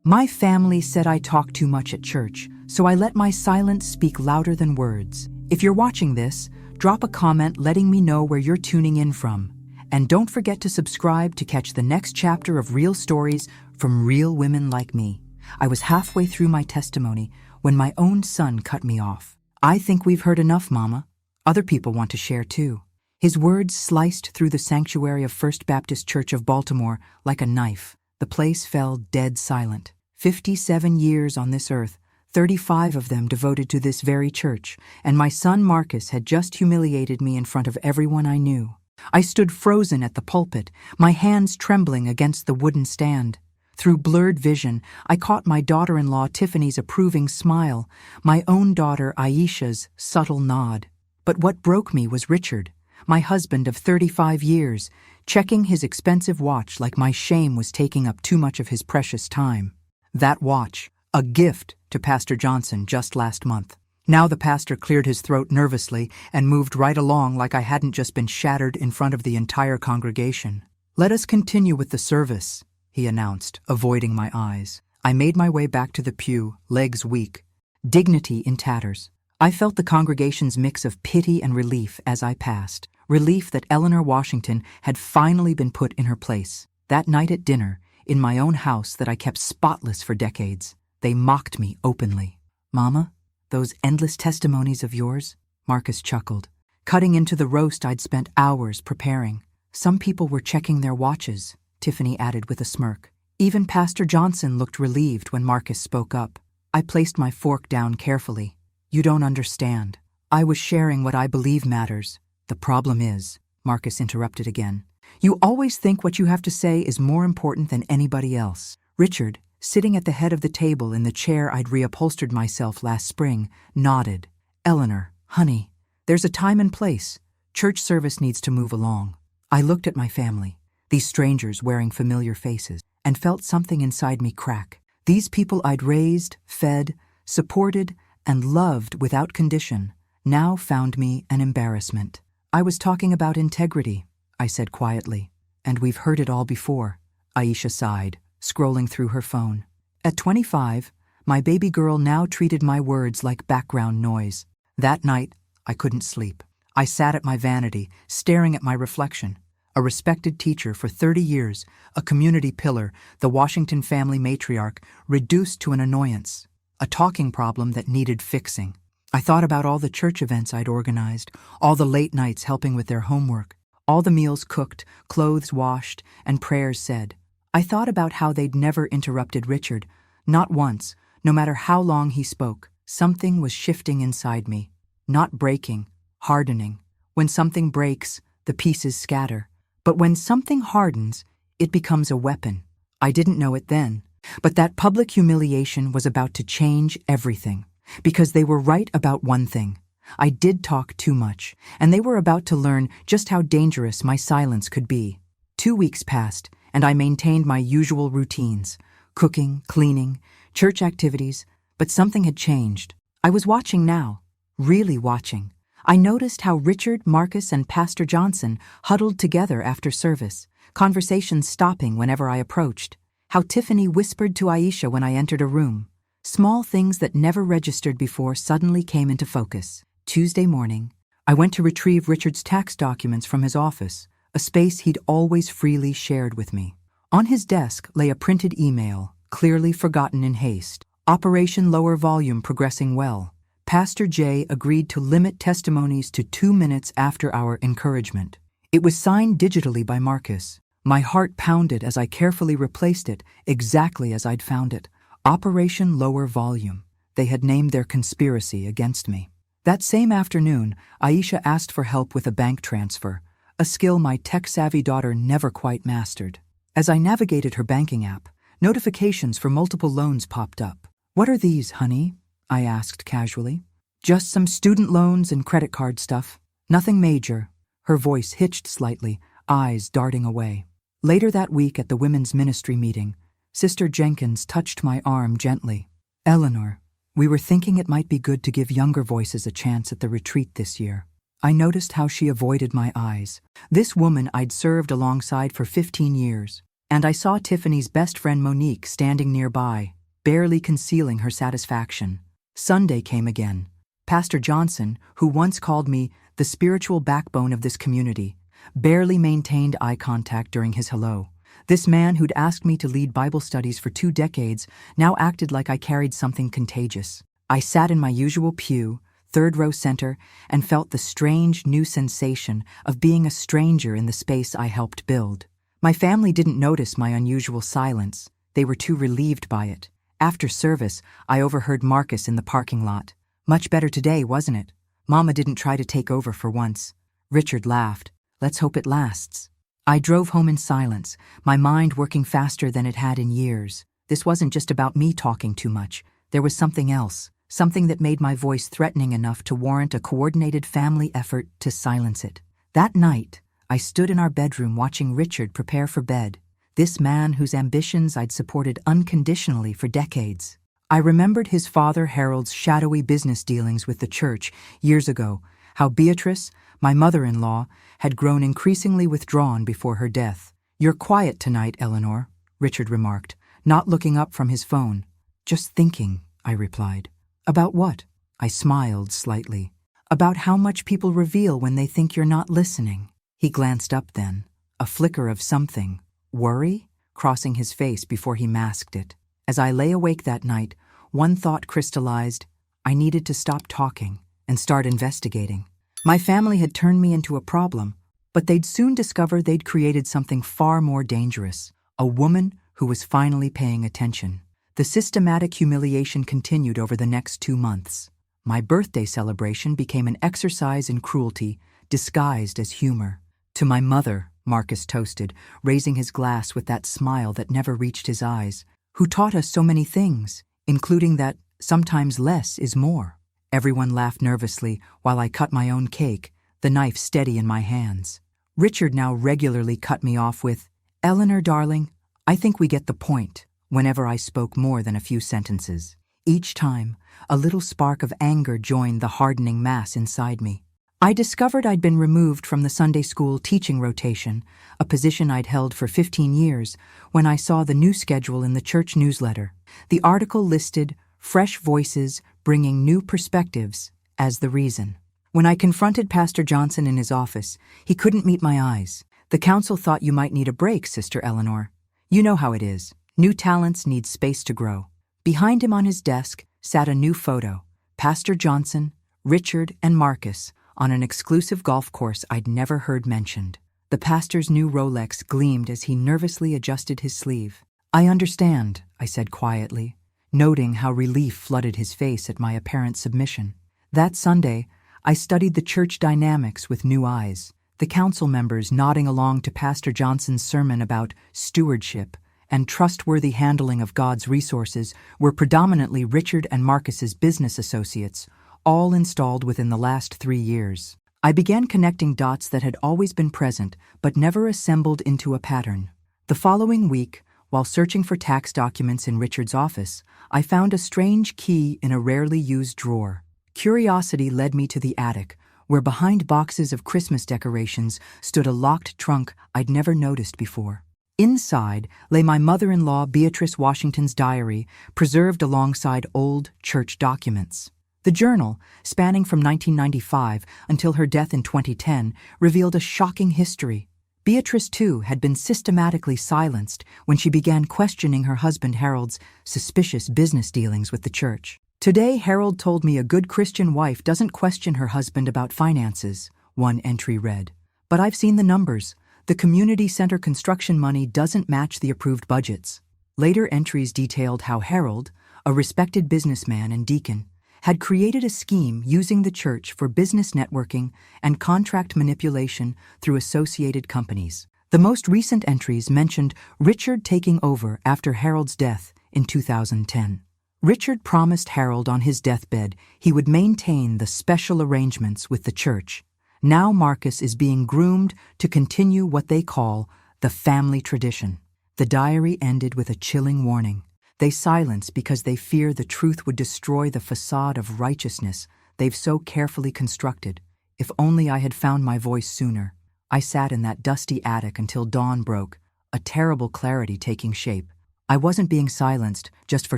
My family said I talk too much at church, so I let my silence speak louder than words. If you're watching this, drop a comment letting me know where you're tuning in from. And don't forget to subscribe to catch the next chapter of real stories from real women like me. I was halfway through my testimony when my own son cut me off. "I think we've heard enough, Mama. Other people want to share too." His words sliced through the sanctuary of First Baptist Church of Baltimore like a knife. The place fell dead silent. 57 years on this earth, 35 of them devoted to this very church, and my son Marcus had just humiliated me in front of everyone I knew. I stood frozen at the pulpit, my hands trembling against the wooden stand. Through blurred vision, I caught my daughter-in-law Tiffany's approving smile, my own daughter Aisha's subtle nod. But what broke me was Richard, my husband of 35 years, checking his expensive watch like my shame was taking up too much of his precious time. That watch, a gift to Pastor Johnson just last month. Now the pastor cleared his throat nervously and moved right along like I hadn't just been shattered in front of the entire congregation. "Let us continue with the service," he announced, avoiding my eyes. I made my way back to the pew, legs weak, dignity in tatters. I felt the congregation's mix of pity and relief as I passed. Relief that Eleanor Washington had finally been put in her place. That night at dinner, in my own house that I kept spotless for decades, they mocked me openly. "Mama, those endless testimonies of yours?" Marcus chuckled, cutting into the roast I'd spent hours preparing. "Some people were checking their watches," Tiffany added with a smirk. Even Pastor Johnson looked relieved when Marcus spoke up. I placed my fork down carefully. "You don't understand. I was sharing what I believe matters." "The problem is," Marcus interrupted again, "you always think what you have to say is more important than anybody else." Richard, sitting at the head of the table in the chair I'd reupholstered myself last spring, nodded. "Eleanor, honey, there's a time and place. Church service needs to move along." I looked at my family, these strangers wearing familiar faces, and felt something inside me crack. These people I'd raised, fed, supported, and loved without condition now found me an embarrassment. "I was talking about integrity," I said quietly. "And we've heard it all before," Aisha sighed, scrolling through her phone. At 25, my baby girl now treated my words like background noise. That night, I couldn't sleep. I sat at my vanity, staring at my reflection. A respected teacher for 30 years, a community pillar, the Washington family matriarch, reduced to an annoyance, a talking problem that needed fixing. I thought about all the church events I'd organized, all the late nights helping with their homework, all the meals cooked, clothes washed, and prayers said. I thought about how they'd never interrupted Richard, not once, no matter how long he spoke. Something was shifting inside me, not breaking, hardening. When something breaks, the pieces scatter. But when something hardens, it becomes a weapon. I didn't know it then, but that public humiliation was about to change everything, because they were right about one thing. I did talk too much, and they were about to learn just how dangerous my silence could be. 2 weeks passed, and I maintained my usual routines, cooking, cleaning, church activities, but something had changed. I was watching now, really watching. I noticed how Richard, Marcus, and Pastor Johnson huddled together after service, conversations stopping whenever I approached. How Tiffany whispered to Aisha when I entered a room. Small things that never registered before suddenly came into focus. Tuesday morning, I went to retrieve Richard's tax documents from his office, a space he'd always freely shared with me. On his desk lay a printed email, clearly forgotten in haste. Operation Lower Volume progressing well. Pastor J agreed to limit testimonies to 2 minutes after our encouragement. It was signed digitally by Marcus. My heart pounded as I carefully replaced it exactly as I'd found it. Operation Lower Volume. They had named their conspiracy against me. That same afternoon, Aisha asked for help with a bank transfer, a skill my tech-savvy daughter never quite mastered. As I navigated her banking app, notifications for multiple loans popped up. "What are these, honey?" I asked casually. "Just some student loans and credit card stuff. Nothing major." Her voice hitched slightly, eyes darting away. Later that week at the women's ministry meeting, Sister Jenkins touched my arm gently. "Eleanor, we were thinking it might be good to give younger voices a chance at the retreat this year." I noticed how she avoided my eyes. This woman I'd served alongside for 15 years, and I saw Tiffany's best friend Monique standing nearby. barely concealing her satisfaction. Sunday came again. Pastor Johnson, who once called me the spiritual backbone of this community, barely maintained eye contact during his hello. This man who'd asked me to lead Bible studies for 2 decades now acted like I carried something contagious. I sat in my usual pew, 3rd row center, and felt the strange new sensation of being a stranger in the space I helped build. My family didn't notice my unusual silence. They were too relieved by it. After service, I overheard Marcus in the parking lot. "Much better today, wasn't it? Mama didn't try to take over for once." Richard laughed. "Let's hope it lasts." I drove home in silence, my mind working faster than it had in years. This wasn't just about me talking too much. There was something else, something that made my voice threatening enough to warrant a coordinated family effort to silence it. That night, I stood in our bedroom watching Richard prepare for bed, this man whose ambitions I'd supported unconditionally for decades. I remembered his father Harold's shadowy business dealings with the church years ago, how Beatrice, my mother-in-law, had grown increasingly withdrawn before her death. "You're quiet tonight, Eleanor," Richard remarked, not looking up from his phone. "Just thinking," I replied. "About what?" I smiled slightly. "About how much people reveal when they think you're not listening." He glanced up then, a flicker of something, worry, crossing his face before he masked it. As I lay awake that night, one thought crystallized. I needed to stop talking and start investigating. My family had turned me into a problem, but they'd soon discover they'd created something far more dangerous, a woman who was finally paying attention. The systematic humiliation continued over the next 2 months. My birthday celebration became an exercise in cruelty, disguised as humor. "To my mother," Marcus toasted, raising his glass with that smile that never reached his eyes, "who taught us so many things, including that sometimes less is more." Everyone laughed nervously while I cut my own cake, the knife steady in my hands. Richard now regularly cut me off with, "Eleanor, darling, I think we get the point," whenever I spoke more than a few sentences. Each time, a little spark of anger joined the hardening mass inside me. I discovered I'd been removed from the Sunday school teaching rotation, a position I'd held for 15 years, when I saw the new schedule in the church newsletter. The article listed fresh voices bringing new perspectives as the reason. When I confronted Pastor Johnson in his office, he couldn't meet my eyes. "The council thought you might need a break, Sister Eleanor. You know how it is. New talents need space to grow." Behind him on his desk sat a new photo, Pastor Johnson, Richard, and Marcus, on an exclusive golf course I'd never heard mentioned. The pastor's new Rolex gleamed as he nervously adjusted his sleeve. "I understand," I said quietly, noting how relief flooded his face at my apparent submission. That Sunday, I studied the church dynamics with new eyes. The council members nodding along to Pastor Johnson's sermon about stewardship and trustworthy handling of God's resources were predominantly Richard and Marcus's business associates, all installed within the last 3 years. I began connecting dots that had always been present but never assembled into a pattern. The following week, while searching for tax documents in Richard's office, I found a strange key in a rarely used drawer. Curiosity led me to the attic, where behind boxes of Christmas decorations stood a locked trunk I'd never noticed before. Inside lay my mother-in-law Beatrice Washington's diary, preserved alongside old church documents. The journal, spanning from 1995 until her death in 2010, revealed a shocking history. Beatrice, too, had been systematically silenced when she began questioning her husband Harold's suspicious business dealings with the church. "Today, Harold told me a good Christian wife doesn't question her husband about finances," one entry read. "But I've seen the numbers. The community center construction money doesn't match the approved budgets." Later entries detailed how Harold, a respected businessman and deacon, had created a scheme using the church for business networking and contract manipulation through associated companies. The most recent entries mentioned Richard taking over after Harold's death in 2010. Richard promised Harold on his deathbed he would maintain the special arrangements with the church. Now Marcus is being groomed to continue what they call the family tradition. The diary ended with a chilling warning. They silence because they fear the truth would destroy the facade of righteousness they've so carefully constructed. If only I had found my voice sooner. I sat in that dusty attic until dawn broke, a terrible clarity taking shape. I wasn't being silenced just for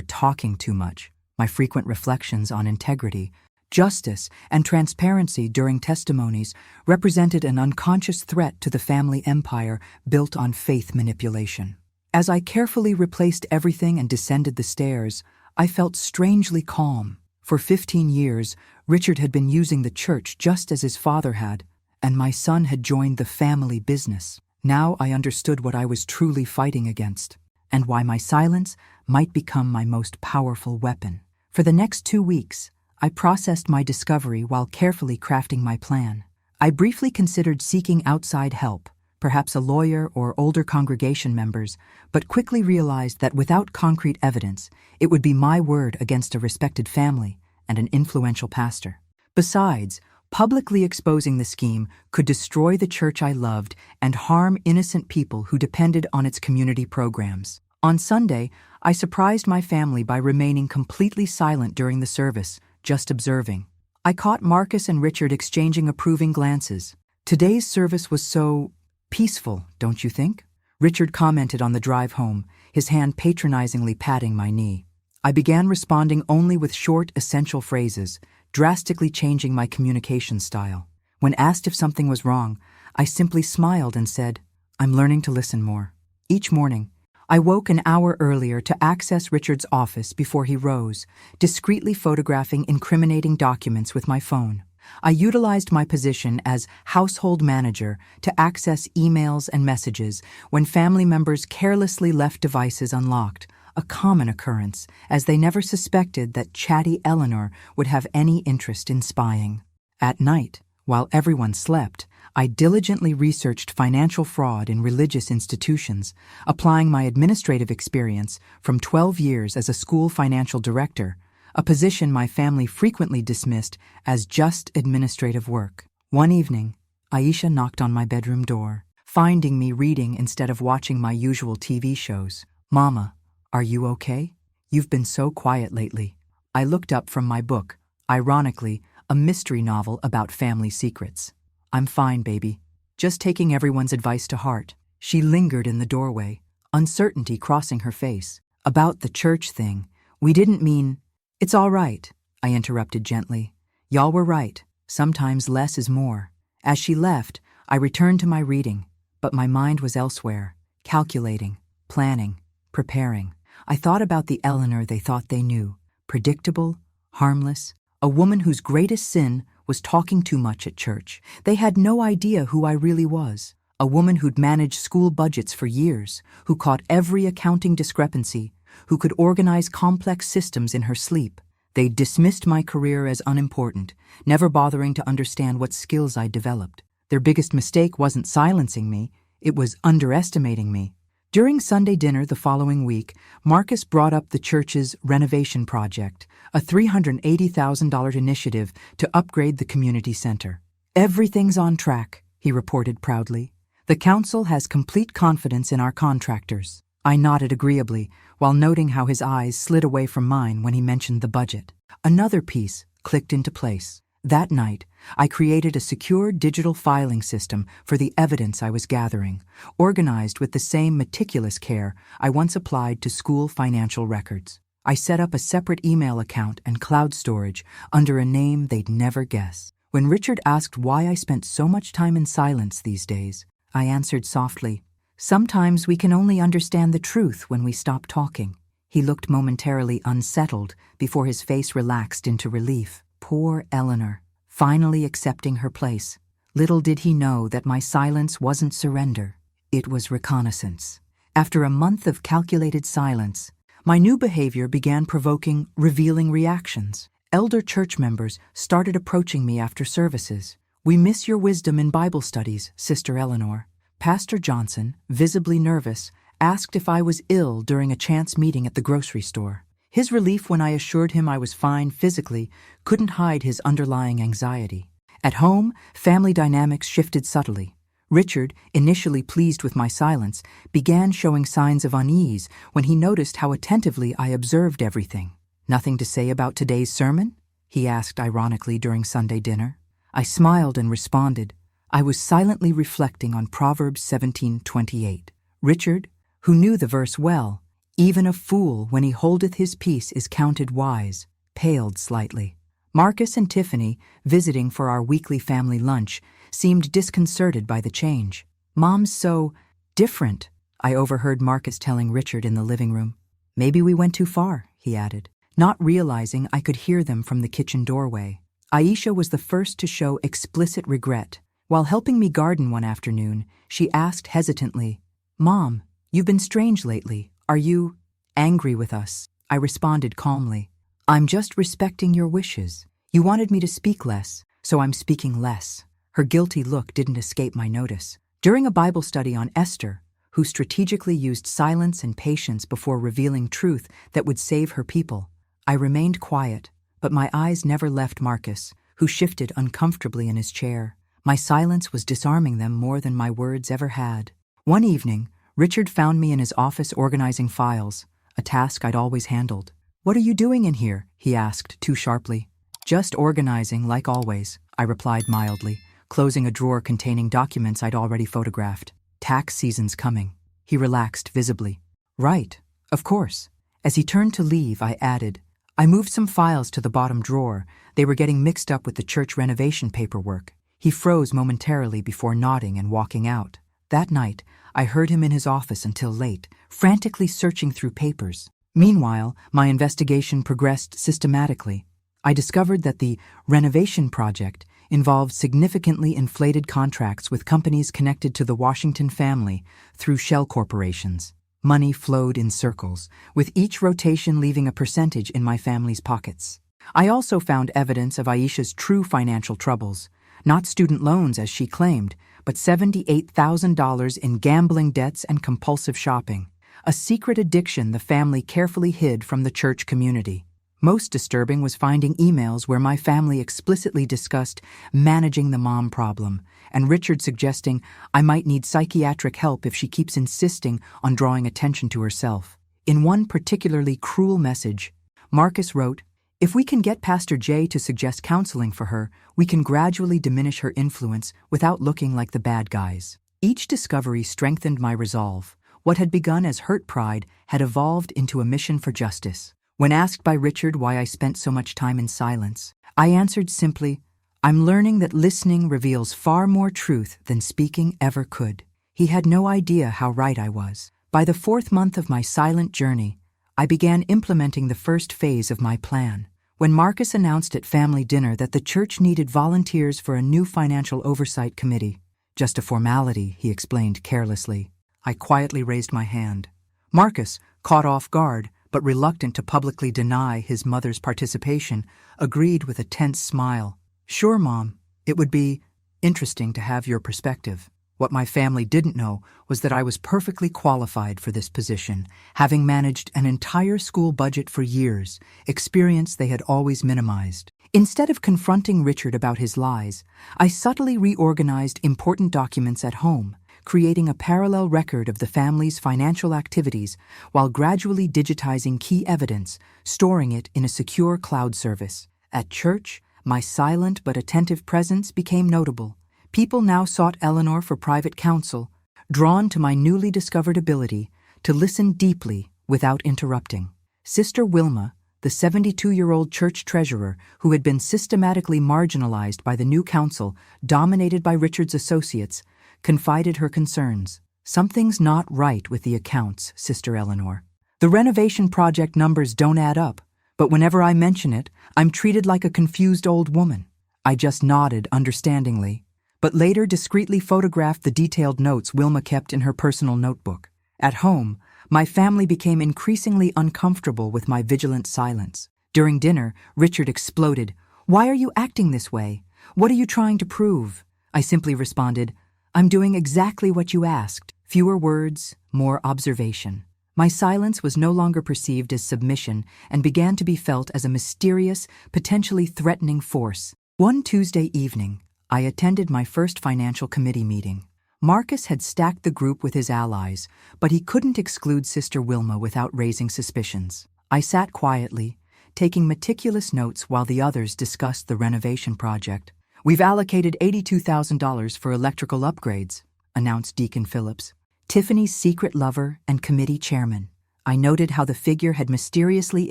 talking too much. My frequent reflections on integrity, justice, and transparency during testimonies represented an unconscious threat to the family empire built on faith manipulation. As I carefully replaced everything and descended the stairs, I felt strangely calm. For 15 years, Richard had been using the church just as his father had, and my son had joined the family business. Now I understood what I was truly fighting against, and why my silence might become my most powerful weapon. For the next 2 weeks, I processed my discovery while carefully crafting my plan. I briefly considered seeking outside help, perhaps a lawyer or older congregation members, but quickly realized that without concrete evidence, it would be my word against a respected family and an influential pastor. Besides, publicly exposing the scheme could destroy the church I loved and harm innocent people who depended on its community programs. On Sunday, I surprised my family by remaining completely silent during the service, just observing. I caught Marcus and Richard exchanging approving glances. Today's service was so peaceful, don't you think? Richard commented on the drive home, his hand patronizingly patting my knee. I began responding only with short, essential phrases, drastically changing my communication style. When asked if something was wrong, I simply smiled and said, "I'm learning to listen more." Each morning, I woke an hour earlier to access Richard's office before he rose, discreetly photographing incriminating documents with my phone. I utilized my position as household manager to access emails and messages when family members carelessly left devices unlocked, a common occurrence, as they never suspected that chatty Eleanor would have any interest in spying. At night, while everyone slept, I diligently researched financial fraud in religious institutions, applying my administrative experience from 12 years as a school financial director, a position my family frequently dismissed as just administrative work. One evening, Aisha knocked on my bedroom door, finding me reading instead of watching my usual TV shows. "Mama, are you okay? You've been so quiet lately." I looked up from my book, ironically, a mystery novel about family secrets. "I'm fine, baby. Just taking everyone's advice to heart." She lingered in the doorway, uncertainty crossing her face. "About the church thing, we didn't mean—" "It's all right," I interrupted gently. "Y'all were right. Sometimes less is more." As she left, I returned to my reading, but my mind was elsewhere, calculating, planning, preparing. I thought about the Eleanor they thought they knew, predictable, harmless, a woman whose greatest sin was talking too much at church. They had no idea who I really was, a woman who'd managed school budgets for years, who caught every accounting discrepancy, who could organize complex systems in her sleep. They dismissed my career as unimportant, never bothering to understand what skills I'd developed. Their biggest mistake wasn't silencing me, it was underestimating me. During Sunday dinner the following week, Marcus brought up the church's renovation project, a $380,000 initiative to upgrade the community center. "Everything's on track," he reported proudly. "The council has complete confidence in our contractors." I nodded agreeably, while noting how his eyes slid away from mine when he mentioned the budget. Another piece clicked into place. That night, I created a secure digital filing system for the evidence I was gathering, organized with the same meticulous care I once applied to school financial records. I set up a separate email account and cloud storage under a name they'd never guess. When Richard asked why I spent so much time in silence these days, I answered softly, "Sometimes we can only understand the truth when we stop talking." He looked momentarily unsettled before his face relaxed into relief. Poor Eleanor, finally accepting her place. Little did he know that my silence wasn't surrender, it was reconnaissance. After a month of calculated silence, my new behavior began provoking revealing reactions. Elder church members started approaching me after services. "We miss your wisdom in Bible studies, Sister Eleanor." Pastor Johnson, visibly nervous, asked if I was ill during a chance meeting at the grocery store. His relief when I assured him I was fine physically couldn't hide his underlying anxiety. At home, family dynamics shifted subtly. Richard, initially pleased with my silence, began showing signs of unease when he noticed how attentively I observed everything. "Nothing to say about today's sermon?" he asked ironically during Sunday dinner. I smiled and responded. I was silently reflecting on Proverbs 17:28. Richard, who knew the verse well, Even a fool, when he holdeth his peace, is counted wise, paled slightly. Marcus and Tiffany, visiting for our weekly family lunch, seemed disconcerted by the change. "Mom's so different," I overheard Marcus telling Richard in the living room. "Maybe we went too far," he added, not realizing I could hear them from the kitchen doorway. Aisha was the first to show explicit regret. While helping me garden one afternoon, she asked hesitantly, "Mom, you've been strange lately. Are you angry with us?" I responded calmly, "I'm just respecting your wishes. You wanted me to speak less, so I'm speaking less." Her guilty look didn't escape my notice. During a Bible study on Esther, who strategically used silence and patience before revealing truth that would save her people, I remained quiet, but my eyes never left Marcus, who shifted uncomfortably in his chair. My silence was disarming them more than my words ever had. One evening, Richard found me in his office organizing files, a task I'd always handled. "What are you doing in here?" he asked too sharply. "Just organizing, like always," I replied mildly, closing a drawer containing documents I'd already photographed. "Tax season's coming." He relaxed visibly. "Right, of course." As he turned to leave, I added, "I moved some files to the bottom drawer. They were getting mixed up with the church renovation paperwork." He froze momentarily before nodding and walking out. That night, I heard him in his office until late, frantically searching through papers. Meanwhile, my investigation progressed systematically. I discovered that the renovation project involved significantly inflated contracts with companies connected to the Washington family through shell corporations. Money flowed in circles, with each rotation leaving a percentage in my family's pockets. I also found evidence of Aisha's true financial troubles, not student loans as she claimed, but $78,000 in gambling debts and compulsive shopping, a secret addiction the family carefully hid from the church community. Most disturbing was finding emails where my family explicitly discussed managing the mom problem, and Richard suggesting I might need psychiatric help if she keeps insisting on drawing attention to herself. In one particularly cruel message, Marcus wrote, "If we can get Pastor Jay to suggest counseling for her, we can gradually diminish her influence without looking like the bad guys." Each discovery strengthened my resolve. What had begun as hurt pride had evolved into a mission for justice. When asked by Richard why I spent so much time in silence, I answered simply, "I'm learning that listening reveals far more truth than speaking ever could." He had no idea how right I was. By the 4th month of my silent journey, I began implementing the first phase of my plan. When Marcus announced at family dinner that the church needed volunteers for a new financial oversight committee, "Just a formality," he explained carelessly, I quietly raised my hand. Marcus, caught off guard, but reluctant to publicly deny his mother's participation, agreed with a tense smile. "Sure, Mom. It would be interesting to have your perspective." What my family didn't know was that I was perfectly qualified for this position, having managed an entire school budget for years, experience they had always minimized. Instead of confronting Richard about his lies, I subtly reorganized important documents at home, creating a parallel record of the family's financial activities while gradually digitizing key evidence, storing it in a secure cloud service. At church, my silent but attentive presence became notable. People now sought Eleanor for private counsel, drawn to my newly discovered ability to listen deeply without interrupting. Sister Wilma, the 72-year-old church treasurer who had been systematically marginalized by the new council dominated by Richard's associates, confided her concerns. "Something's not right with the accounts, Sister Eleanor. The renovation project numbers don't add up, but whenever I mention it, I'm treated like a confused old woman." I just nodded understandingly, but later discreetly photographed the detailed notes Wilma kept in her personal notebook. At home, my family became increasingly uncomfortable with my vigilant silence. During dinner, Richard exploded, "Why are you acting this way? What are you trying to prove?" I simply responded, "I'm doing exactly what you asked. Fewer words, more observation." My silence was no longer perceived as submission and began to be felt as a mysterious, potentially threatening force. One Tuesday evening, I attended my first financial committee meeting. Marcus had stacked the group with his allies, but he couldn't exclude Sister Wilma without raising suspicions. I sat quietly, taking meticulous notes while the others discussed the renovation project. "We've allocated $82,000 for electrical upgrades," announced Deacon Phillips, Tiffany's secret lover and committee chairman. I noted how the figure had mysteriously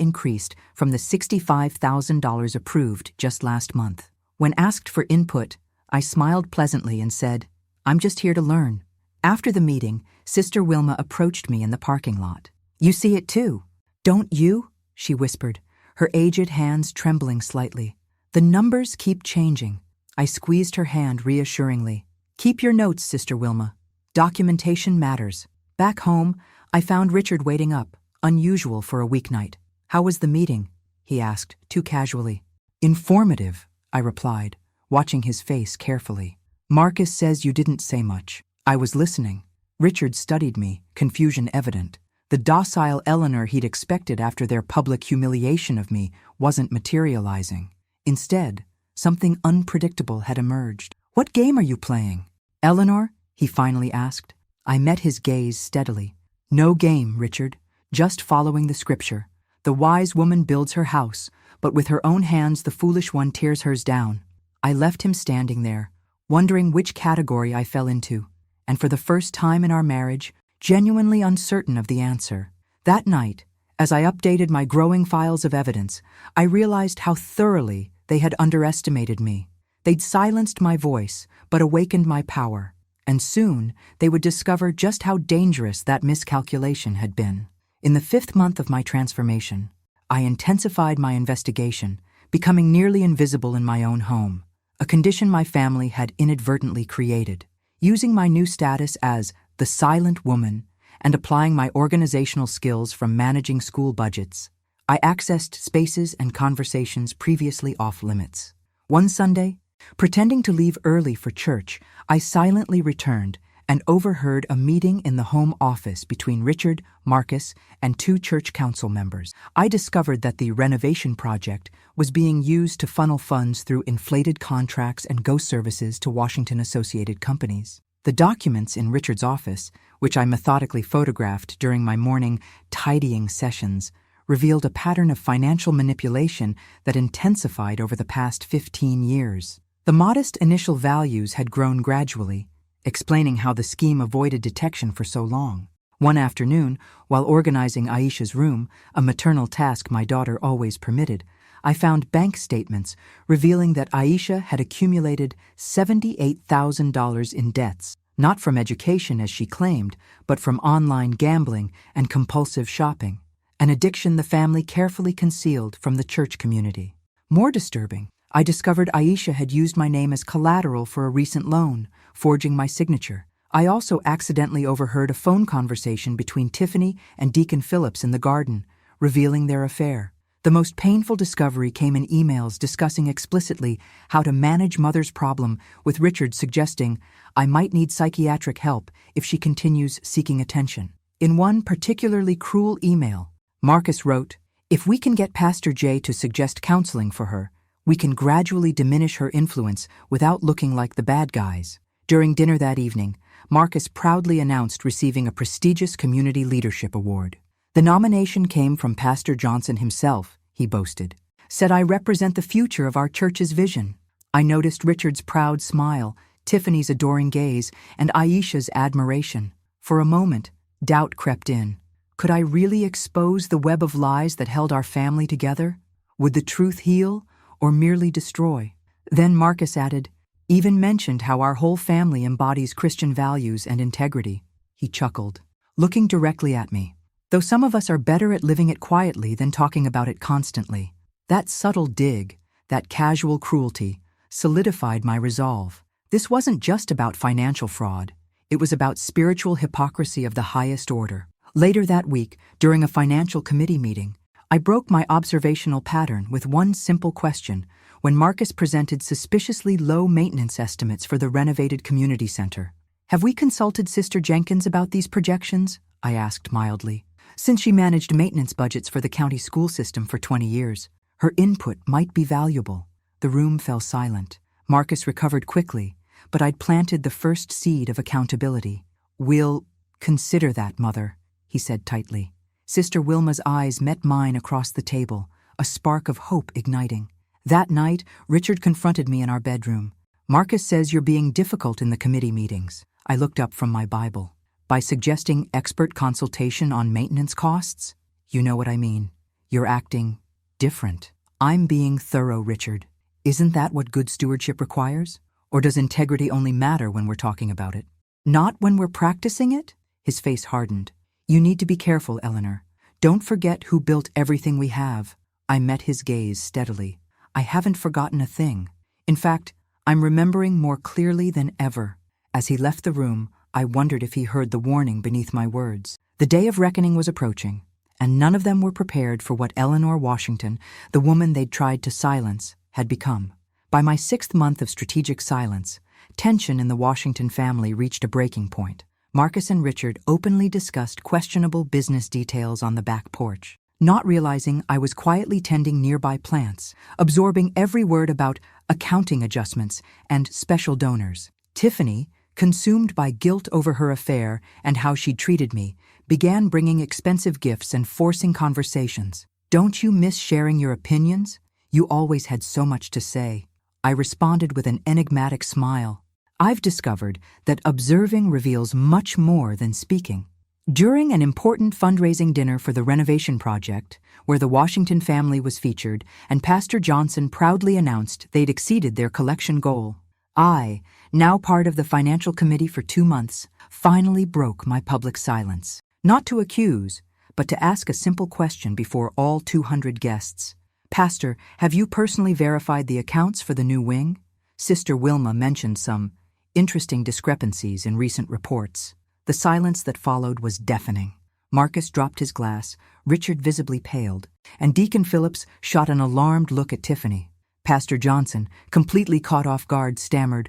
increased from the $65,000 approved just last month. When asked for input, I smiled pleasantly and said, "I'm just here to learn." After the meeting, Sister Wilma approached me in the parking lot. "You see it too, don't you?" she whispered, her aged hands trembling slightly. "The numbers keep changing." I squeezed her hand reassuringly. "Keep your notes, Sister Wilma. Documentation matters." Back home, I found Richard waiting up, unusual for a weeknight. "How was the meeting?" he asked, too casually. "Informative," I replied, watching his face carefully. "Marcus says you didn't say much." I was listening. Richard studied me, confusion evident. The docile Eleanor he'd expected after their public humiliation of me wasn't materializing. Instead, something unpredictable had emerged. "What game are you playing?" "Eleanor?" he finally asked. I met his gaze steadily. "No game, Richard. Just following the scripture. The wise woman builds her house, but with her own hands the foolish one tears hers down." I left him standing there, wondering which category I fell into, and for the first time in our marriage, genuinely uncertain of the answer. That night, as I updated my growing files of evidence, I realized how thoroughly they had underestimated me. They'd silenced my voice, but awakened my power. And soon, they would discover just how dangerous that miscalculation had been. In the 5th month of my transformation, I intensified my investigation, becoming nearly invisible in my own home, a condition my family had inadvertently created. Using my new status as the silent woman and applying my organizational skills from managing school budgets, I accessed spaces and conversations previously off limits. One Sunday, pretending to leave early for church, I silently returned and overheard a meeting in the home office between Richard, Marcus, and 2 church council members. I discovered that the renovation project was being used to funnel funds through inflated contracts and ghost services to Washington associated companies. The documents in Richard's office, which I methodically photographed during my morning tidying sessions, revealed a pattern of financial manipulation that intensified over the past 15 years. The modest initial values had grown gradually, explaining how the scheme avoided detection for so long. One afternoon, while organizing Aisha's room, a maternal task my daughter always permitted, I found bank statements revealing that Aisha had accumulated $78,000 in debts, not from education as she claimed, but from online gambling and compulsive shopping, an addiction the family carefully concealed from the church community. More disturbing, I discovered Aisha had used my name as collateral for a recent loan, forging my signature. I also accidentally overheard a phone conversation between Tiffany and Deacon Phillips in the garden, revealing their affair. The most painful discovery came in emails discussing explicitly how to manage mother's problem, with Richard suggesting I might need psychiatric help if she continues seeking attention. In one particularly cruel email, Marcus wrote, "If we can get Pastor J to suggest counseling for her, we can gradually diminish her influence without looking like the bad guys." During dinner that evening, Marcus proudly announced receiving a prestigious Community Leadership Award. The nomination came from Pastor Johnson himself, he boasted. "Said I represent the future of our church's vision." I noticed Richard's proud smile, Tiffany's adoring gaze, and Aisha's admiration. For a moment, doubt crept in. Could I really expose the web of lies that held our family together? Would the truth heal, or merely destroy? Then Marcus added, "Even mentioned how our whole family embodies Christian values and integrity." He chuckled, looking directly at me. "Though some of us are better at living it quietly than talking about it constantly." That subtle dig, that casual cruelty, solidified my resolve. This wasn't just about financial fraud. It was about spiritual hypocrisy of the highest order. Later that week, during a financial committee meeting, I broke my observational pattern with one simple question when Marcus presented suspiciously low maintenance estimates for the renovated community center. "Have we consulted Sister Jenkins about these projections?" I asked mildly. Since she managed maintenance budgets for the county school system for 20 years, her input might be valuable. The room fell silent. Marcus recovered quickly, but I'd planted the first seed of accountability. "We'll consider that, Mother," he said tightly. Sister Wilma's eyes met mine across the table, a spark of hope igniting. That night, Richard confronted me in our bedroom. "Marcus says you're being difficult in the committee meetings." I looked up from my Bible. By suggesting expert consultation on maintenance costs? You know what I mean. You're acting different. I'm being thorough, Richard. Isn't that what good stewardship requires? Or does integrity only matter when we're talking about it? Not when we're practicing it? His face hardened. You need to be careful, Eleanor. Don't forget who built everything we have. I met his gaze steadily. I haven't forgotten a thing. In fact, I'm remembering more clearly than ever. As he left the room, I wondered if he heard the warning beneath my words. The day of reckoning was approaching, and none of them were prepared for what Eleanor Washington, the woman they'd tried to silence, had become. By my 6th month of strategic silence, tension in the Washington family reached a breaking point. Marcus and Richard openly discussed questionable business details on the back porch, not realizing I was quietly tending nearby plants, absorbing every word about accounting adjustments and special donors. Tiffany, consumed by guilt over her affair and how she'd treated me, began bringing expensive gifts and forcing conversations. Don't you miss sharing your opinions? You always had so much to say. I responded with an enigmatic smile. I've discovered that observing reveals much more than speaking. During an important fundraising dinner for the renovation project, where the Washington family was featured and Pastor Johnson proudly announced they'd exceeded their collection goal, I, now part of the financial committee for 2 months, finally broke my public silence. Not to accuse, but to ask a simple question before all 200 guests. Pastor, have you personally verified the accounts for the new wing? Sister Wilma mentioned some interesting discrepancies in recent reports. The silence that followed was deafening. Marcus dropped his glass, Richard visibly paled, and Deacon Phillips shot an alarmed look at Tiffany. Pastor Johnson, completely caught off guard, stammered,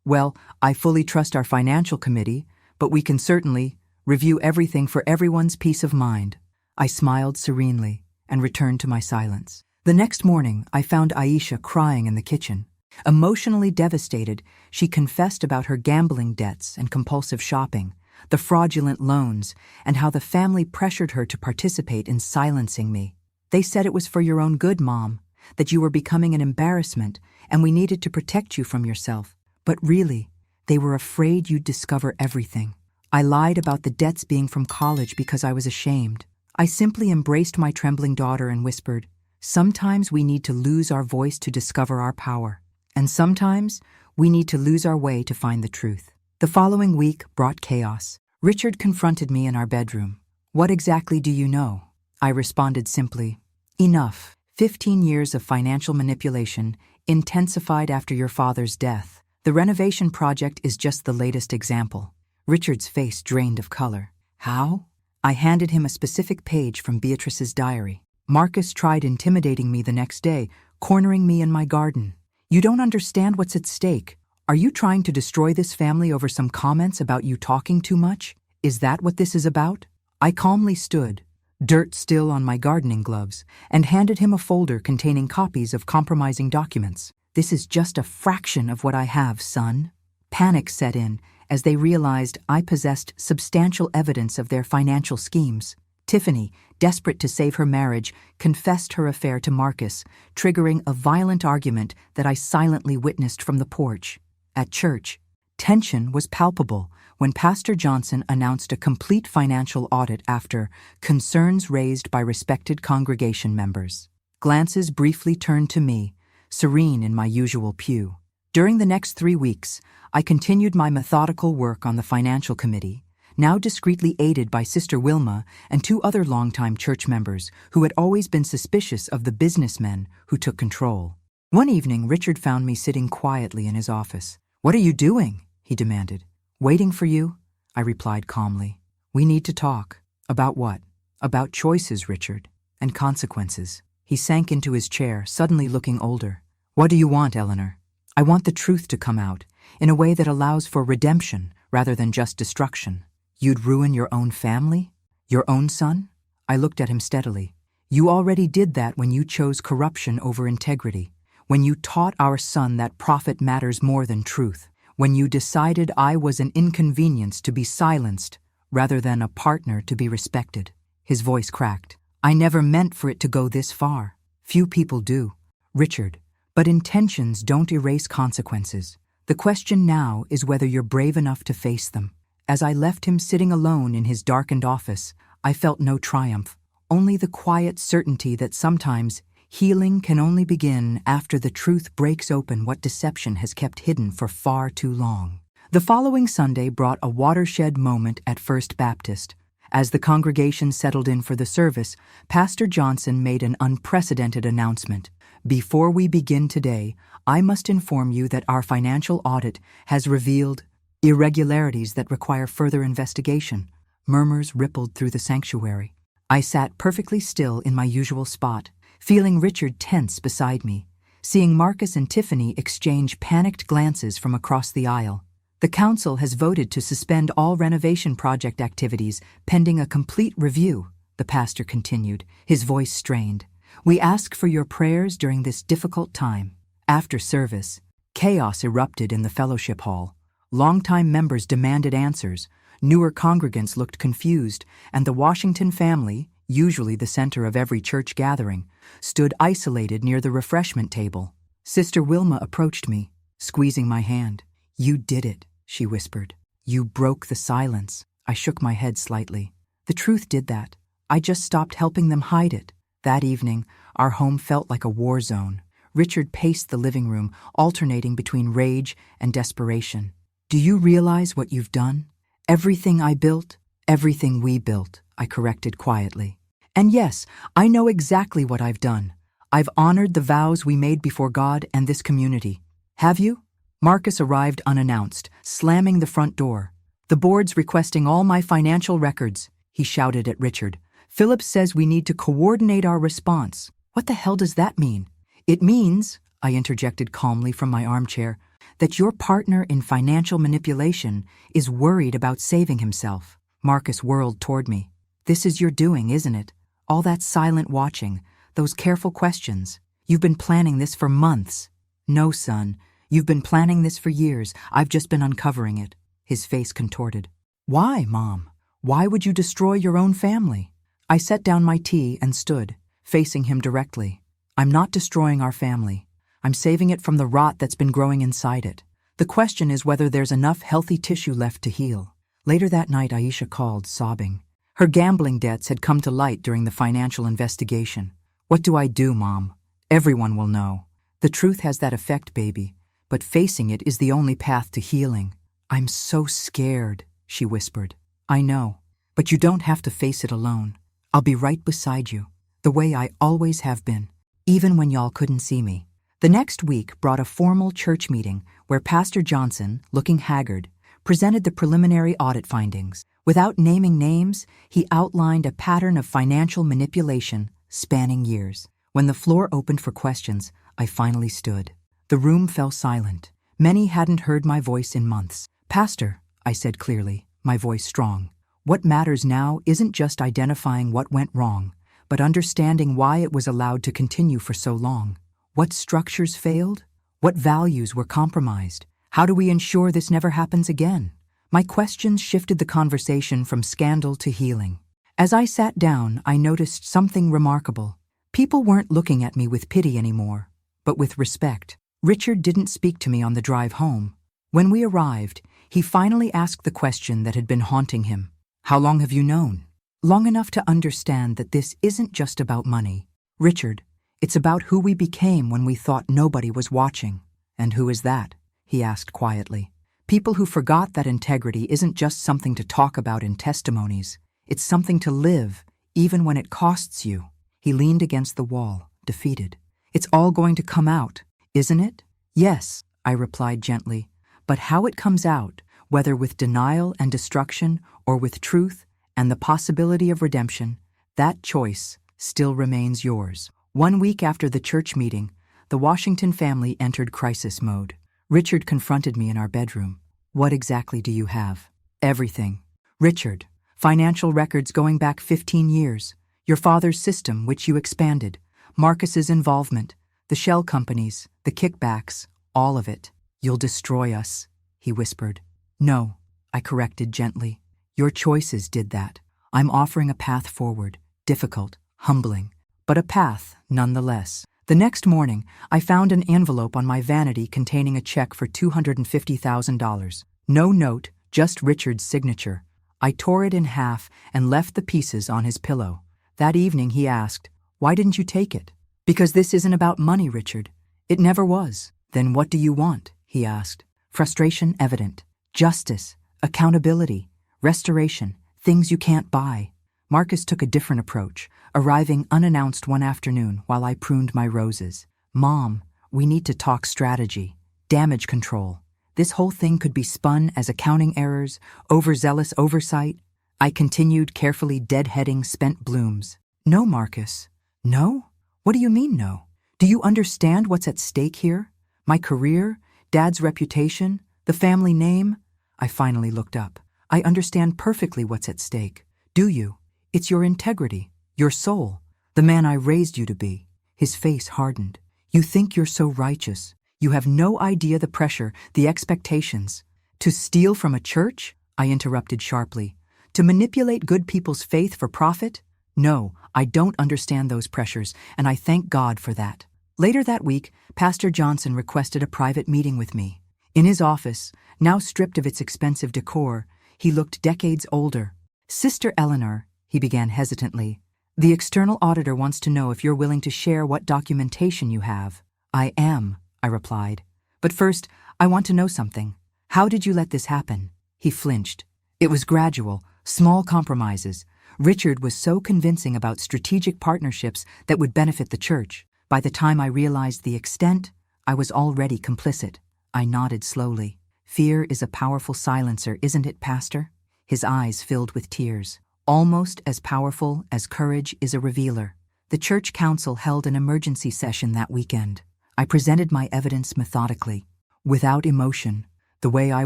Well, I fully trust our financial committee, but we can certainly review everything for everyone's peace of mind." I smiled serenely and returned to my silence. The next morning, I found Aisha crying in the kitchen. Emotionally devastated, she confessed about her gambling debts and compulsive shopping, the fraudulent loans, and how the family pressured her to participate in silencing me. "They said it was for your own good, Mom, that you were becoming an embarrassment and we needed to protect you from yourself. But really, they were afraid you'd discover everything. I lied about the debts being from college because I was ashamed. I simply embraced my trembling daughter and whispered, 'Sometimes we need to lose our voice to discover our power. And sometimes we need to lose our way to find the truth.'" The following week brought chaos. Richard confronted me in our bedroom. "What exactly do you know?" I responded simply, "Enough. 15 years of financial manipulation, intensified after your father's death. The renovation project is just the latest example." Richard's face drained of color. "How?" I handed him a specific page from Beatrice's diary. "Marcus tried intimidating me the next day, cornering me in my garden. You don't understand what's at stake. Are you trying to destroy this family over some comments about you talking too much? Is that what this is about?" I calmly stood, dirt still on my gardening gloves, and handed him a folder containing copies of compromising documents. "This is just a fraction of what I have, son." Panic set in as they realized I possessed substantial evidence of their financial schemes. Tiffany, desperate to save her marriage, confessed her affair to Marcus, triggering a violent argument that I silently witnessed from the porch. At church, tension was palpable when Pastor Johnson announced a complete financial audit after concerns raised by respected congregation members. Glances briefly turned to me, serene in my usual pew. During the next 3 weeks, I continued my methodical work on the financial committee, now discreetly aided by Sister Wilma and 2 other longtime church members who had always been suspicious of the businessmen who took control. One evening, Richard found me sitting quietly in his office. "What are you doing?" he demanded. "Waiting for you," I replied calmly. "We need to talk." "About what?" "About choices, Richard, and consequences." He sank into his chair, suddenly looking older. "What do you want, Eleanor?" "I want the truth to come out, in a way that allows for redemption rather than just destruction." "You'd ruin your own family? Your own son?" I looked at him steadily. "You already did that when you chose corruption over integrity, when you taught our son that profit matters more than truth, when you decided I was an inconvenience to be silenced rather than a partner to be respected." His voice cracked. "I never meant for it to go this far. Few people do, Richard, but intentions don't erase consequences. The question now is whether you're brave enough to face them. As I left him sitting alone in his darkened office, I felt no triumph, only the quiet certainty that sometimes healing can only begin after the truth breaks open what deception has kept hidden for far too long. The following Sunday brought a watershed moment at First Baptist. As the congregation settled in for the service, Pastor Johnson made an unprecedented announcement. Before we begin today, I must inform you that our financial audit has revealed irregularities that require further investigation. Murmurs rippled through the sanctuary. I sat perfectly still in my usual spot, feeling Richard tense beside me, seeing Marcus and Tiffany exchange panicked glances from across the aisle. The council has voted to suspend all renovation project activities pending a complete review, the pastor continued, his voice strained. We ask for your prayers during this difficult time. After service, chaos erupted in the fellowship hall. Longtime members demanded answers, newer congregants looked confused, and the Washington family, usually the center of every church gathering, stood isolated near the refreshment table. Sister Wilma approached me, squeezing my hand. You did it, she whispered. You broke the silence. I shook my head slightly. The truth did that. I just stopped helping them hide it. That evening, our home felt like a war zone. Richard paced the living room, alternating between rage and desperation. Do you realize what you've done? Everything I built, everything we built, I corrected quietly. And yes, I know exactly what I've done. I've honored the vows we made before God and this community. Have you? Marcus arrived unannounced, slamming the front door. The board's requesting all my financial records, he shouted at Richard. Philip says we need to coordinate our response. What the hell does that mean? It means, I interjected calmly from my armchair, that your partner in financial manipulation is worried about saving himself. Marcus whirled toward me. This is your doing, isn't it? All that silent watching, those careful questions. You've been planning this for months. No, son, you've been planning this for years. I've just been uncovering it. His face contorted. Why, Mom? Why would you destroy your own family? I set down my tea and stood, facing him directly. I'm not destroying our family. I'm saving it from the rot that's been growing inside it. The question is whether there's enough healthy tissue left to heal. Later that night, Aisha called, sobbing. Her gambling debts had come to light during the financial investigation. What do I do, Mom? Everyone will know. The truth has that effect, baby, but facing it is the only path to healing. I'm so scared, she whispered. I know, but you don't have to face it alone. I'll be right beside you, the way I always have been, even when y'all couldn't see me. The next week brought a formal church meeting where Pastor Johnson, looking haggard, presented the preliminary audit findings. Without naming names, he outlined a pattern of financial manipulation spanning years. When the floor opened for questions, I finally stood. The room fell silent. Many hadn't heard my voice in months. Pastor, I said clearly, my voice strong. What matters now isn't just identifying what went wrong, but understanding why it was allowed to continue for so long. What structures failed? What values were compromised? How do we ensure this never happens again? My questions shifted the conversation from scandal to healing. As I sat down, I noticed something remarkable. People weren't looking at me with pity anymore, but with respect. Richard didn't speak to me on the drive home. When we arrived, he finally asked the question that had been haunting him. How long have you known? Long enough to understand that this isn't just about money. Richard, it's about who we became when we thought nobody was watching. And who is that? He asked quietly. People who forgot that integrity isn't just something to talk about in testimonies. It's something to live, even when it costs you. He leaned against the wall, defeated. It's all going to come out, isn't it? Yes, I replied gently. But how it comes out, whether with denial and destruction or with truth and the possibility of redemption, that choice still remains yours. 1 week after the church meeting, the Washington family entered crisis mode. Richard confronted me in our bedroom. What exactly do you have? Everything. Richard, financial records going back 15 years, your father's system, which you expanded, Marcus's involvement, the shell companies, the kickbacks, all of it. You'll destroy us, he whispered. No, I corrected gently. Your choices did that. I'm offering a path forward, difficult, humbling, but a path nonetheless. The next morning, I found an envelope on my vanity containing a check for $250,000. No note, just Richard's signature. I tore it in half and left the pieces on his pillow. That evening he asked, "Why didn't you take it?" "Because this isn't about money, Richard. It never was." "Then what do you want?" he asked. Frustration evident. Justice, accountability, restoration, things you can't buy. Marcus took a different approach, arriving unannounced one afternoon while I pruned my roses. "Mom, we need to talk strategy, damage control. This whole thing could be spun as accounting errors, overzealous oversight." I continued, carefully deadheading spent blooms. "No, Marcus." "No? What do you mean, no? Do you understand what's at stake here? My career, Dad's reputation, the family name?" I finally looked up. "I understand perfectly what's at stake. Do you? It's your integrity, your soul, the man I raised you to be." His face hardened. "You think you're so righteous. You have no idea the pressure, the expectations." "To steal from a church?" I interrupted sharply. "To manipulate good people's faith for profit? No, I don't understand those pressures, and I thank God for that." Later that week, Pastor Johnson requested a private meeting with me. In his office, now stripped of its expensive decor, he looked decades older. "Sister Eleanor," he began hesitantly, "the external auditor wants to know if you're willing to share what documentation you have." "I am," I replied. "But first, I want to know something. How did you let this happen?" He flinched. "It was gradual, small compromises. Richard was so convincing about strategic partnerships that would benefit the church. By the time I realized the extent, I was already complicit." I nodded slowly. "Fear is a powerful silencer, isn't it, Pastor?" His eyes filled with tears. "Almost as powerful as courage is a revealer." The church council held an emergency session that weekend. I presented my evidence methodically, without emotion, the way I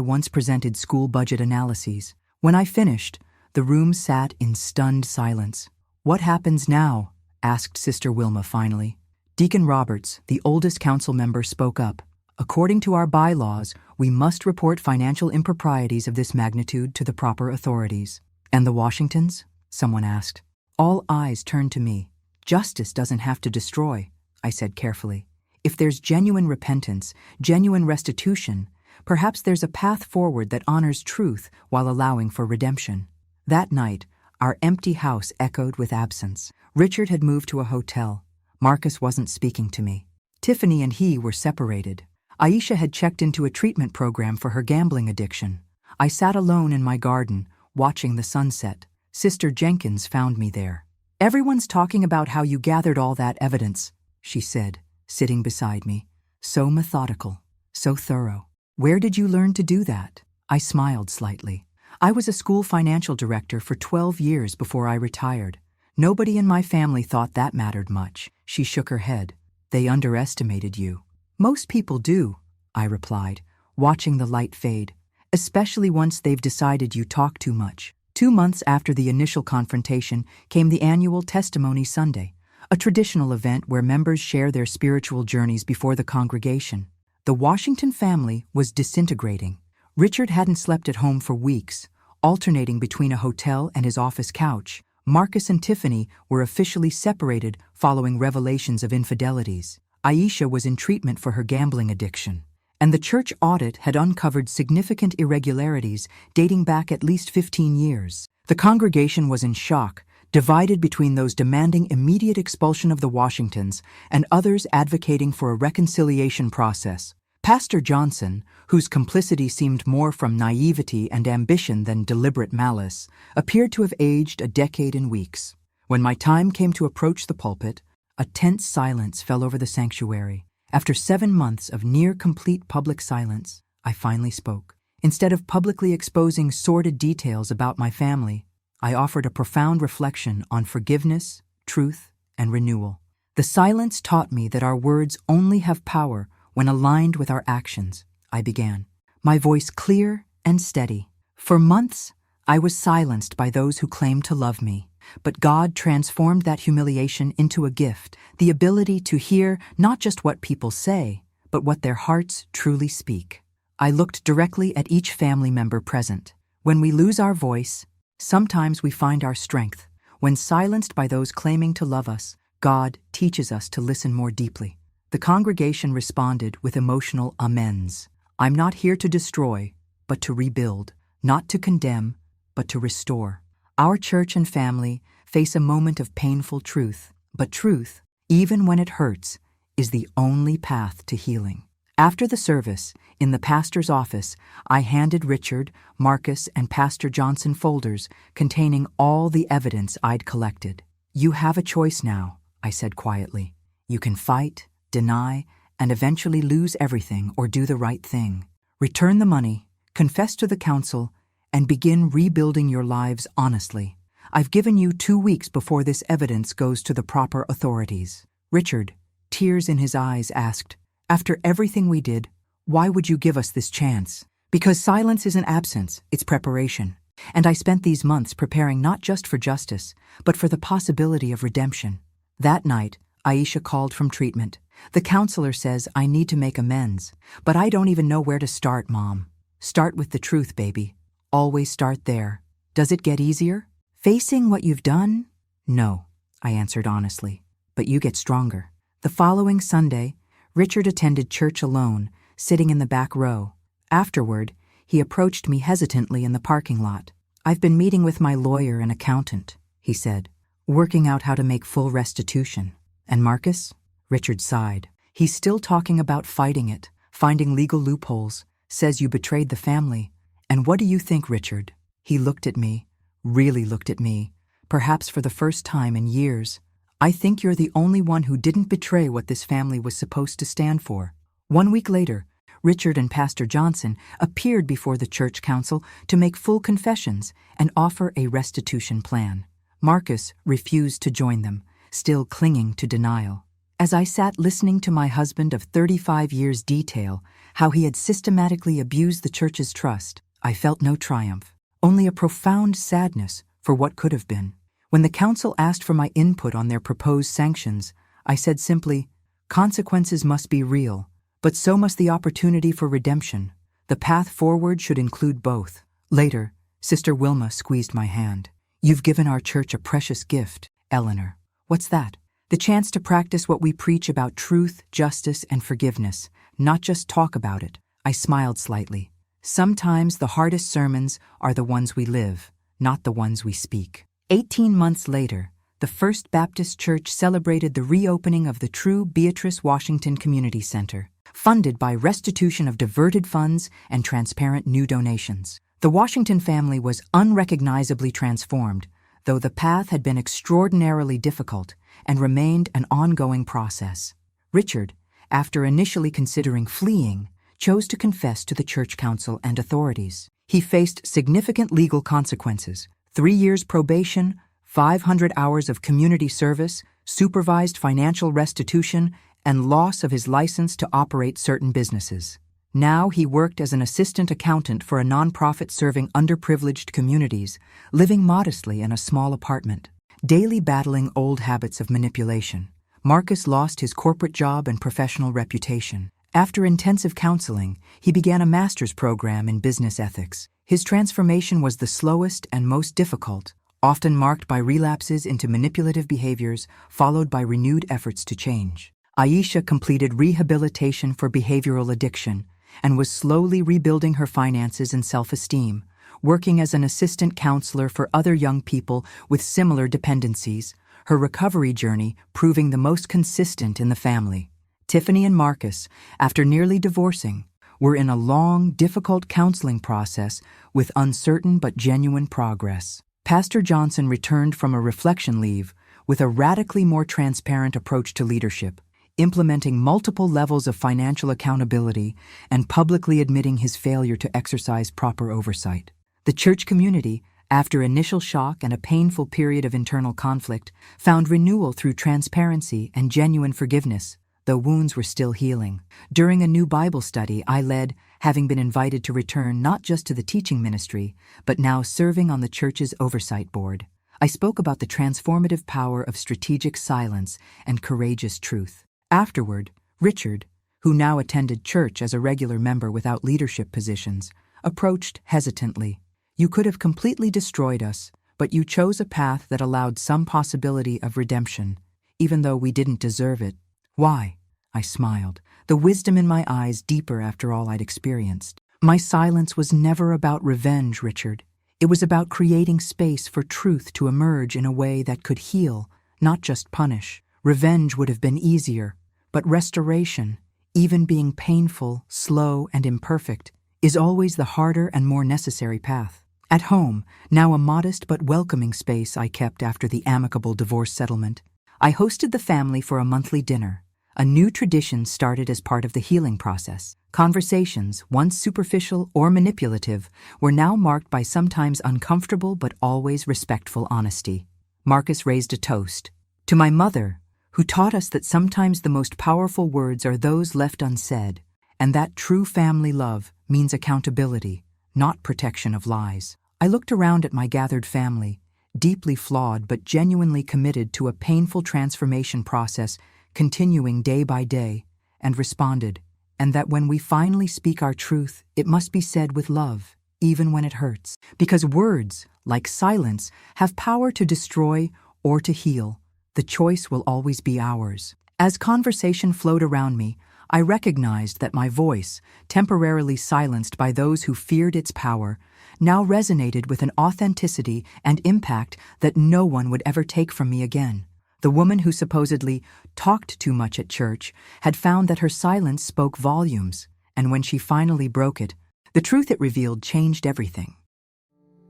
once presented school budget analyses. When I finished, the room sat in stunned silence. "What happens now?" asked Sister Wilma finally. Deacon Roberts, the oldest council member, spoke up. "According to our bylaws, we must report financial improprieties of this magnitude to the proper authorities." "And the Washingtons?" someone asked. All eyes turned to me. "Justice doesn't have to destroy," I said carefully. "If there's genuine repentance, genuine restitution, perhaps there's a path forward that honors truth while allowing for redemption." That night, our empty house echoed with absence. Richard had moved to a hotel. Marcus wasn't speaking to me. Tiffany and he were separated. Aisha had checked into a treatment program for her gambling addiction. I sat alone in my garden, watching the sunset. Sister Jenkins found me there. "Everyone's talking about how you gathered all that evidence," she said, sitting beside me. "So methodical, so thorough. Where did you learn to do that?" I smiled slightly. "I was a school financial director for 12 years before I retired. Nobody in my family thought that mattered much." She shook her head. "They underestimated you." "Most people do," I replied, watching the light fade, "especially once they've decided you talk too much." 2 months after the initial confrontation came the annual Testimony Sunday, a traditional event where members share their spiritual journeys before the congregation. The Washington family was disintegrating. Richard hadn't slept at home for weeks, alternating between a hotel and his office couch. Marcus and Tiffany were officially separated following revelations of infidelities. Aisha was in treatment for her gambling addiction. And the church audit had uncovered significant irregularities dating back at least 15 years. The congregation was in shock, divided between those demanding immediate expulsion of the Washingtons and others advocating for a reconciliation process. Pastor Johnson, whose complicity seemed more from naivety and ambition than deliberate malice, appeared to have aged a decade in weeks. When my time came to approach the pulpit, a tense silence fell over the sanctuary. After 7 months of near-complete public silence, I finally spoke. Instead of publicly exposing sordid details about my family, I offered a profound reflection on forgiveness, truth, and renewal. The silence taught me that our words only have power when aligned with our actions. I began, my voice clear and steady. "For months, I was silenced by those who claimed to love me. But God transformed that humiliation into a gift, the ability to hear not just what people say, but what their hearts truly speak." I looked directly at each family member present. When we lose our voice, sometimes we find our strength. When silenced by those claiming to love us, God teaches us to listen more deeply. The congregation responded with emotional amens. "I'm not here to destroy, but to rebuild. not to condemn, but to restore. Our church and family face a moment of painful truth, but truth, even when it hurts, is the only path to healing. After the service, in the pastor's office, I handed Richard, Marcus, and Pastor Johnson folders containing all the evidence I'd collected. "You have a choice now," I said quietly. "You can fight, deny, and eventually lose everything, or do the right thing. Return the money, confess to the council, and begin rebuilding your lives honestly. I've given you 2 weeks before this evidence goes to the proper authorities." Richard, tears in his eyes, asked, "After everything we did, why would you give us this chance?" "Because silence isn't absence, it's preparation. And I spent these months preparing not just for justice, but for the possibility of redemption." That night, Aisha called from treatment. "The counselor says I need to make amends, but I don't even know where to start, Mom." "Start with the truth, baby. Always start there." "Does it get easier? Facing what you've done?" "No," I answered honestly, "but you get stronger." The following Sunday, Richard attended church alone, sitting in the back row. Afterward, he approached me hesitantly in the parking lot. "I've been meeting with my lawyer and accountant," he said, "working out how to make full restitution." "And Marcus?" Richard sighed. "He's still talking about fighting it, finding legal loopholes, says you betrayed the family. And what do you think, Richard?" He looked at me, really looked at me, perhaps for the first time in years. "I think you're the only one who didn't betray what this family was supposed to stand for." 1 week later, Richard and Pastor Johnson appeared before the church council to make full confessions and offer a restitution plan. Marcus refused to join them, still clinging to denial. As I sat listening to my husband of 35 years detail how he had systematically abused the church's trust, I felt no triumph, only a profound sadness for what could have been. When the council asked for my input on their proposed sanctions, I said simply, "Consequences must be real, but so must the opportunity for redemption. The path forward should include both." Later, Sister Wilma squeezed my hand. "You've given our church a precious gift, Eleanor." "What's that?" "The chance to practice what we preach about truth, justice, and forgiveness, not just talk about it." I smiled slightly. Sometimes the hardest sermons are the ones we live, not the ones we speak. 18 months later, the First Baptist Church celebrated the reopening of the True Beatrice Washington Community Center, funded by restitution of diverted funds and transparent new donations. The Washington family was unrecognizably transformed, though the path had been extraordinarily difficult and remained an ongoing process. Richard, after initially considering fleeing, chose to confess to the church council and authorities. He faced significant legal consequences: 3 years probation, 500 hours of community service, supervised financial restitution, and loss of his license to operate certain businesses. Now he worked as an assistant accountant for a nonprofit serving underprivileged communities, living modestly in a small apartment. Daily battling old habits of manipulation, Marcus lost his corporate job and professional reputation. After intensive counseling, he began a master's program in business ethics. His transformation was the slowest and most difficult, often marked by relapses into manipulative behaviors followed by renewed efforts to change. Aisha completed rehabilitation for behavioral addiction and was slowly rebuilding her finances and self-esteem, working as an assistant counselor for other young people with similar dependencies, her recovery journey proving the most consistent in the family. Tiffany and Marcus, after nearly divorcing, were in a long, difficult counseling process with uncertain but genuine progress. Pastor Johnson returned from a reflection leave with a radically more transparent approach to leadership, implementing multiple levels of financial accountability and publicly admitting his failure to exercise proper oversight. The church community, after initial shock and a painful period of internal conflict, found renewal through transparency and genuine forgiveness, though wounds were still healing. During a new Bible study I led, having been invited to return not just to the teaching ministry, but now serving on the church's oversight board, I spoke about the transformative power of strategic silence and courageous truth. Afterward, Richard, who now attended church as a regular member without leadership positions, approached hesitantly. "You could have completely destroyed us, but you chose a path that allowed some possibility of redemption, even though we didn't deserve it. Why?" I smiled, the wisdom in my eyes deeper after all I'd experienced. My silence was never about revenge, Richard. It was about creating space for truth to emerge in a way that could heal, not just punish. Revenge would have been easier, but restoration, even being painful, slow, and imperfect, is always the harder and more necessary path. At home, now a modest but welcoming space I kept after the amicable divorce settlement, I hosted the family for a monthly dinner. A new tradition started as part of the healing process. Conversations, once superficial or manipulative, were now marked by sometimes uncomfortable but always respectful honesty. Marcus raised a toast. To my mother, who taught us that sometimes the most powerful words are those left unsaid, and that true family love means accountability, not protection of lies. I looked around at my gathered family, deeply flawed but genuinely committed to a painful transformation process continuing day by day, and responded, and that when we finally speak our truth, it must be said with love, even when it hurts. Because words, like silence, have power to destroy or to heal. The choice will always be ours. As conversation flowed around me, I recognized that my voice, temporarily silenced by those who feared its power, now resonated with an authenticity and impact that no one would ever take from me again. The woman who supposedly talked too much at church had found that her silence spoke volumes, and when she finally broke it, the truth it revealed changed everything.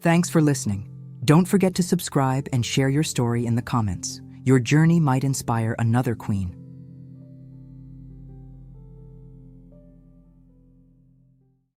Thanks for listening. Don't forget to subscribe and share your story in the comments. Your journey might inspire another queen.